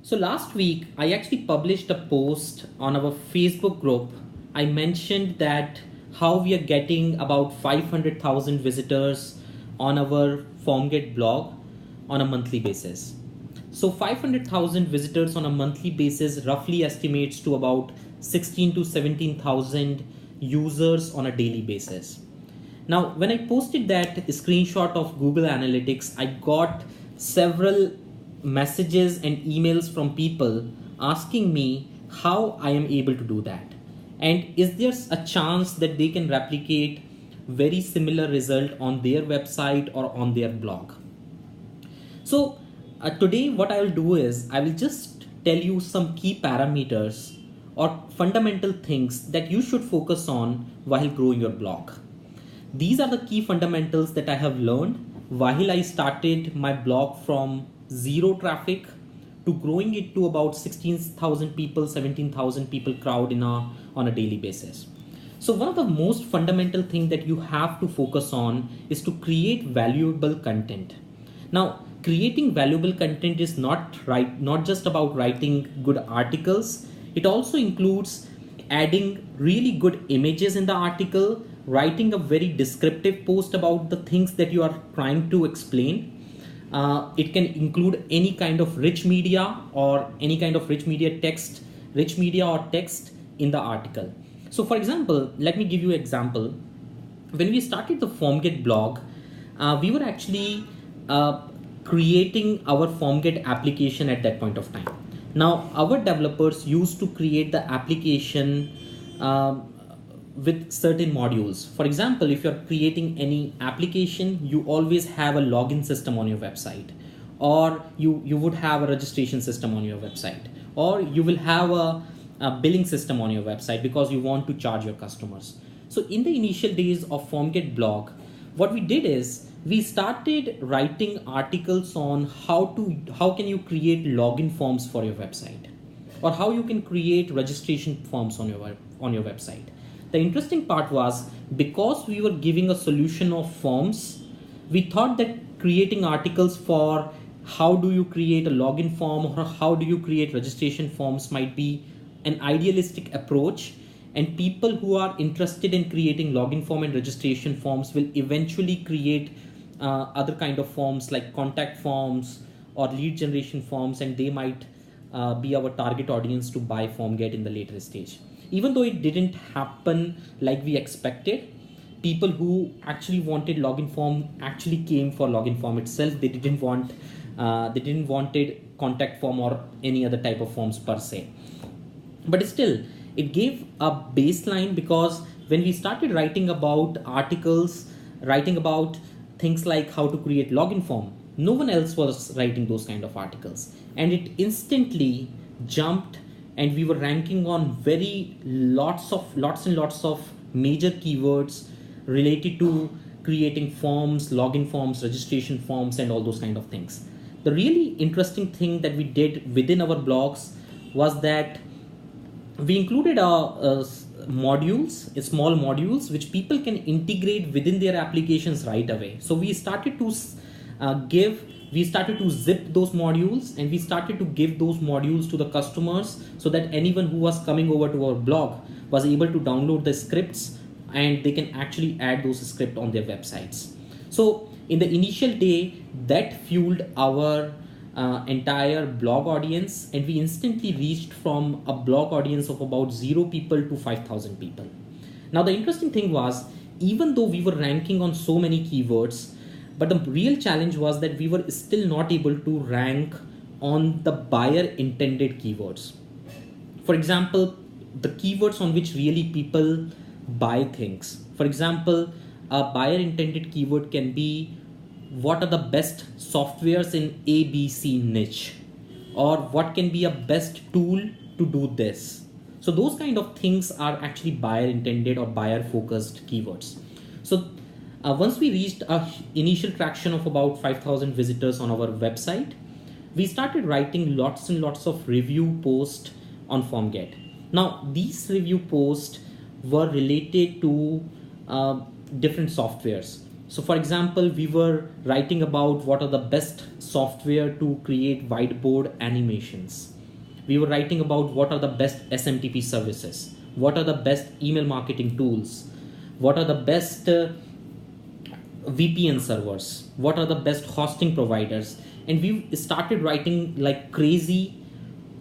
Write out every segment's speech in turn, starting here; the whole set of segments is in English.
So last week, I actually published a post on our Facebook group. I mentioned that how we are getting about 500,000 visitors on our FormGet blog on a monthly basis. So 500,000 visitors on a monthly basis roughly estimates to about 16 to 17,000 users on a daily basis. Now, when I posted that screenshot of Google Analytics, I got several messages and emails from people asking me how I am able to do that. And is there a chance that they can replicate very similar result on their website or on their blog? So today what I will do is I will just tell you some key parameters or fundamental things that you should focus on while growing your blog. These are the key fundamentals that I have learned while I started my blog from zero traffic to growing it to about 16,000 people, 17,000 people crowd on a daily basis. So one of the most fundamental thing that you have to focus on is to create valuable content. Now, creating valuable content is not just about writing good articles. It also includes adding really good images in the article, writing a very descriptive post about the things that you are trying to explain. It can include any kind of rich media or any kind of rich media or text in the article. So for example, let me give you an example. When we started the FormGet blog, we were actually creating our FormGet application at that point of time. Now, our developers used to create the application with certain modules. For example, if you're creating any application, you always have a login system on your website, or you would have a registration system on your website, or you will have a billing system on your website because you want to charge your customers. So in the initial days of FormGet blog, what we did is we started writing articles on how can you create login forms for your website, or how you can create registration forms on your website. The interesting part was, because we were giving a solution of forms, we thought that creating articles for how do you create a login form or how do you create registration forms might be an idealistic approach, and people who are interested in creating login form and registration forms will eventually create other kind of forms like contact forms or lead generation forms, and they might be our target audience to buy FormGet in the later stage. Even though it didn't happen like we expected, people who actually wanted login form actually came for login form itself. They didn't wanted contact form or any other type of forms per se. But still, it gave a baseline, because when we started writing about articles, writing about things like how to create login form, no one else was writing those kind of articles, and it instantly jumped, and we were ranking on lots and lots of major keywords related to creating forms, login forms, registration forms, and all those kind of things. The really interesting thing that we did within our blogs was that we included small modules which people can integrate within their applications right away. So we started to zip those modules, and we started to give those modules to the customers, so that anyone who was coming over to our blog was able to download the scripts, and they can actually add those scripts on their websites. So in the initial day, that fueled our entire blog audience, and we instantly reached from a blog audience of about 0 people to 5,000 people. Now the interesting thing was, even though we were ranking on so many keywords, but the real challenge was that we were still not able to rank on the buyer intended keywords. For example, the keywords on which really people buy things. For example, a buyer intended keyword can be, what are the best softwares in ABC niche, or what can be a best tool to do this. So those kind of things are actually buyer intended or buyer focused keywords. So once we reached a initial traction of about 5,000 visitors on our website, we started writing lots and lots of review posts on FormGet. Now these review posts were related to different softwares. So for example, we were writing about what are the best software to create whiteboard animations. We were writing about what are the best SMTP services, what are the best email marketing tools, what are the best VPN servers, what are the best hosting providers. And we started writing like crazy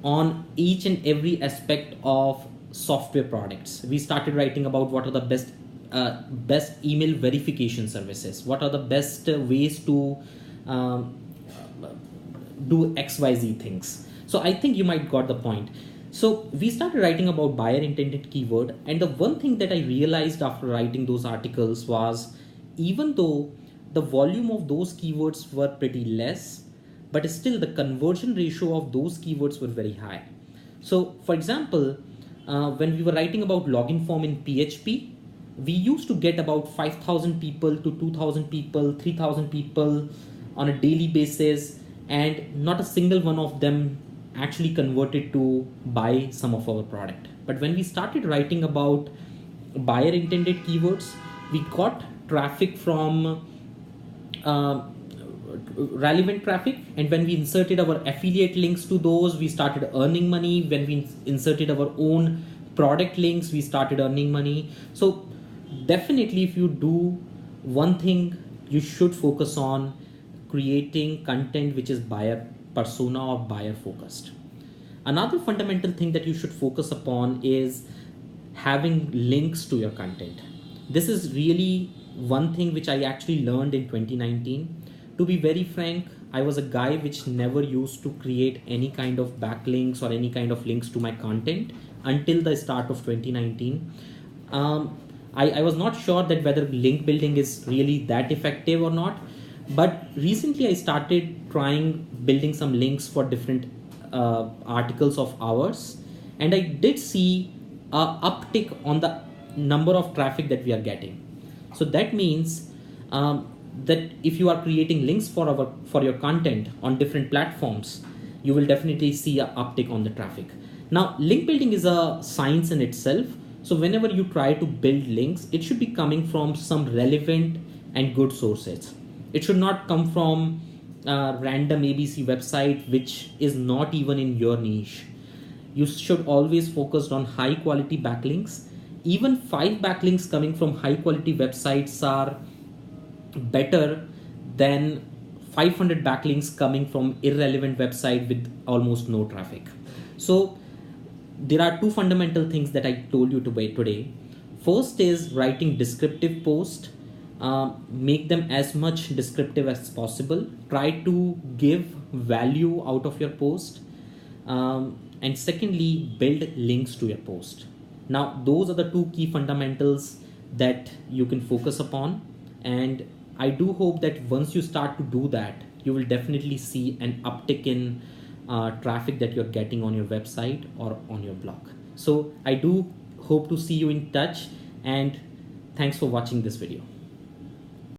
on each and every aspect of software products. We started writing about what are the best email verification services, what are the best ways to um, do XYZ things. So I think you might got the point. So we started writing about buyer intended keyword, and the one thing that I realized after writing those articles was, even though the volume of those keywords were pretty less, but still the conversion ratio of those keywords were very high. So for example, when we were writing about login form in PHP, we used to get about 5,000 people to 2,000 people, 3,000 people on a daily basis, and not a single one of them actually converted to buy some of our product. But when we started writing about buyer intended keywords, we got traffic from relevant traffic, and when we inserted our affiliate links to those, we started earning money. When we inserted our own product links, we started earning money. So definitely, if you do one thing, you should focus on creating content which is buyer persona or buyer focused. Another fundamental thing that you should focus upon is having links to your content. This is really one thing which I actually learned in 2019. To be very frank, I was a guy which never used to create any kind of backlinks or any kind of links to my content until the start of 2019. I was not sure that whether link building is really that effective or not, but recently I started trying building some links for different articles of ours, and I did see a uptick on the number of traffic that we are getting. So that means that if you are creating links for your content on different platforms, you will definitely see an uptick on the traffic. Now, link building is a science in itself. So whenever you try to build links, it should be coming from some relevant and good sources. It should not come from a random ABC website which is not even in your niche. You should always focus on high quality backlinks. Even 5 backlinks coming from high quality websites are better than 500 backlinks coming from irrelevant website with almost no traffic. So there are 2 fundamental things that I told you today. First is writing descriptive post. Make them as much descriptive as possible. Try to give value out of your post. And secondly, build links to your post. Now, those are the 2 key fundamentals that you can focus upon. And I do hope that once you start to do that, you will definitely see an uptick in traffic that you're getting on your website or on your blog. So I do hope to see you in touch, and thanks for watching this video.